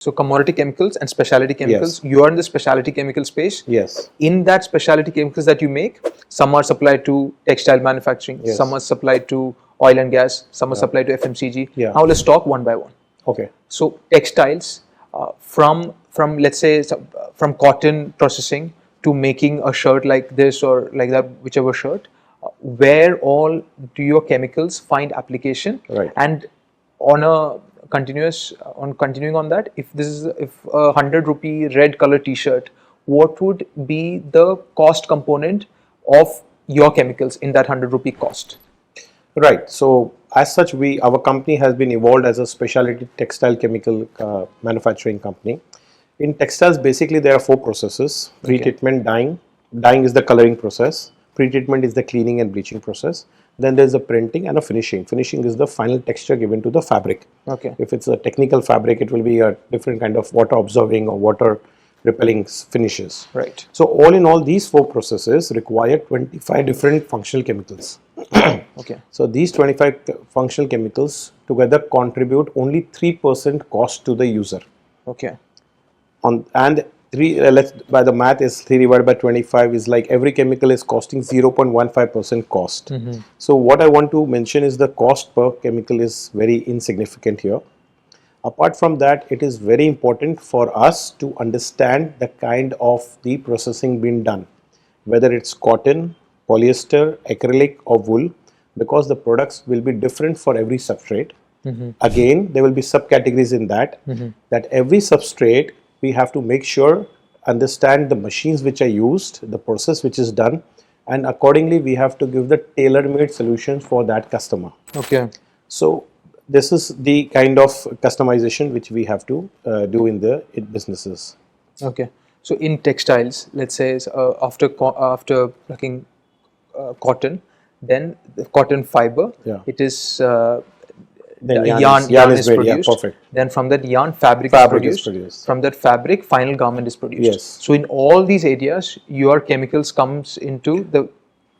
So commodity chemicals and specialty chemicals, Yes. you are in the specialty chemical space. Yes. In that specialty chemicals that you make, some are supplied to textile manufacturing, Yes. some are supplied to oil and gas, some are Yeah. supplied to FMCG. Yeah. Now let's talk one by one. Okay. So textiles, from let's say from cotton processing to making a shirt like this or like that, whichever shirt, where all do your chemicals find application? Right. And on a continuing on that, if a 100 rupee red color T-shirt, what would be the cost component of your chemicals in that 100 rupee cost? Right. So as such, our company has been evolved as a specialty textile chemical manufacturing company. In textiles, basically there are four processes: pre-treatment, dyeing. Dyeing is the coloring process. Pre-treatment is the cleaning and bleaching process. Then there's a printing and a finishing. Finishing is the final texture given to the fabric. Okay. If it's a technical fabric, it will be a different kind of water absorbing or water repelling finishes. Right. So all in all, these four processes require 25 different functional chemicals. Okay. So these 25 functional chemicals together contribute only 3% cost to the user. Okay. And let's by the math is 3 divided by 25 is like every chemical is costing 0.15% cost. So what I want to mention is the cost per chemical is very insignificant here. Apart from that, it is very important for us to understand the kind of the processing being done, whether it's cotton, polyester, acrylic or wool, because the products will be different for every substrate. Again, there will be subcategories in that, that every substrate we have to make sure, understand the machines which are used, the process which is done, and accordingly we have to give the tailor-made solutions for that customer. Okay. So this is the kind of customization which we have to do in the businesses. Okay. So in textiles, let's say after plucking cotton, then the cotton fiber, Yeah. it is Then yarn is made, produced. yeah, perfect. Then from that yarn, fabric is produced. From that fabric, final garment is produced. Yes. So in all these areas, your chemicals comes into the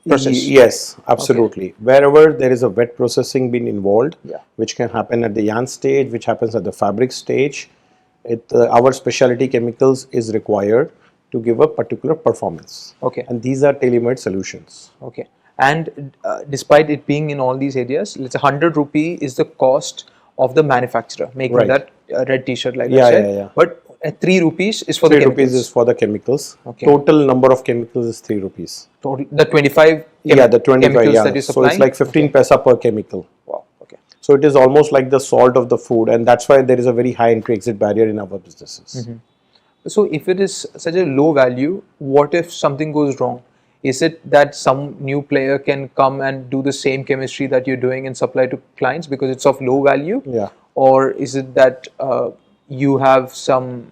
process. Yes, absolutely. Wherever there is a wet processing being involved, Yeah. which can happen at the yarn stage, which happens at the fabric stage, our specialty chemicals is required to give a particular performance. Okay. And these are tailor-made solutions. Okay. And despite it being in all these areas, let's say 100 rupee is the cost of the manufacturer making Right. that red T-shirt like Yeah, I said. yeah, yeah. But 3 rupees is for 3 the chemicals. rupees is for the chemicals. Okay. Total number of chemicals is 3 rupees. Total, the 25 Yeah, the 25, chemicals yeah. that you're So supplying. it's like 15 paisa per chemical. Wow. Okay. So it is almost like the salt of the food, and that's why there is a very high entry exit barrier in our businesses. So if it is such a low value, what if something goes wrong? Is it that some new player can come and do the same chemistry that you're doing and supply to clients because it's of low value? Yeah. Or is it that you have some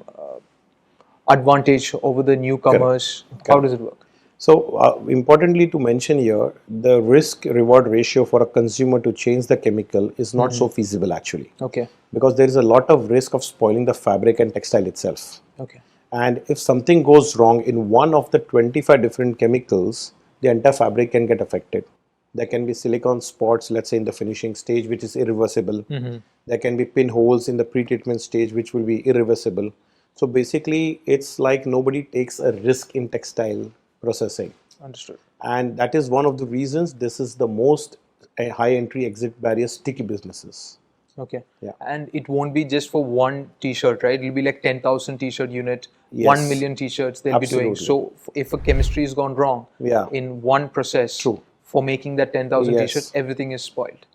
advantage over the newcomers? How does it work? So importantly to mention here, the risk reward ratio for a consumer to change the chemical is not so feasible actually, Okay. because there is a lot of risk of spoiling the fabric and textile itself. Okay. And if something goes wrong in one of the 25 different chemicals, the entire fabric can get affected. There can be silicone spots, let's say in the finishing stage, which is irreversible. There can be pinholes in the pre-treatment stage, which will be irreversible. So basically, it's like nobody takes a risk in textile processing. Understood. And that is one of the reasons this is the most high entry exit barrier sticky businesses. Okay. Yeah. And it won't be just for one T-shirt, right? It'll be like 10,000 T-shirt unit, Yes. 1 million T-shirts they'll be doing. Absolutely. So if a chemistry has gone wrong Yeah. in one process True. for making that 10,000 Yes. T-shirts, everything is spoiled.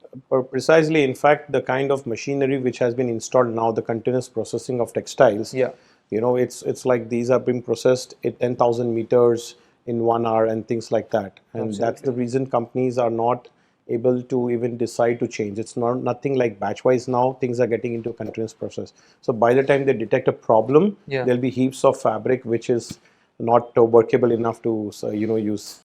Precisely, in fact, the kind of machinery which has been installed now, the continuous processing of textiles, Yeah. you know, it's like these are being processed at 10,000 meters in 1 hour and things like that. And that's the reason companies are not able to even decide to change. It's nothing like batch wise now. Things are getting into a continuous process. So by the time they detect a problem, Yeah. there'll be heaps of fabric which is not workable enough to use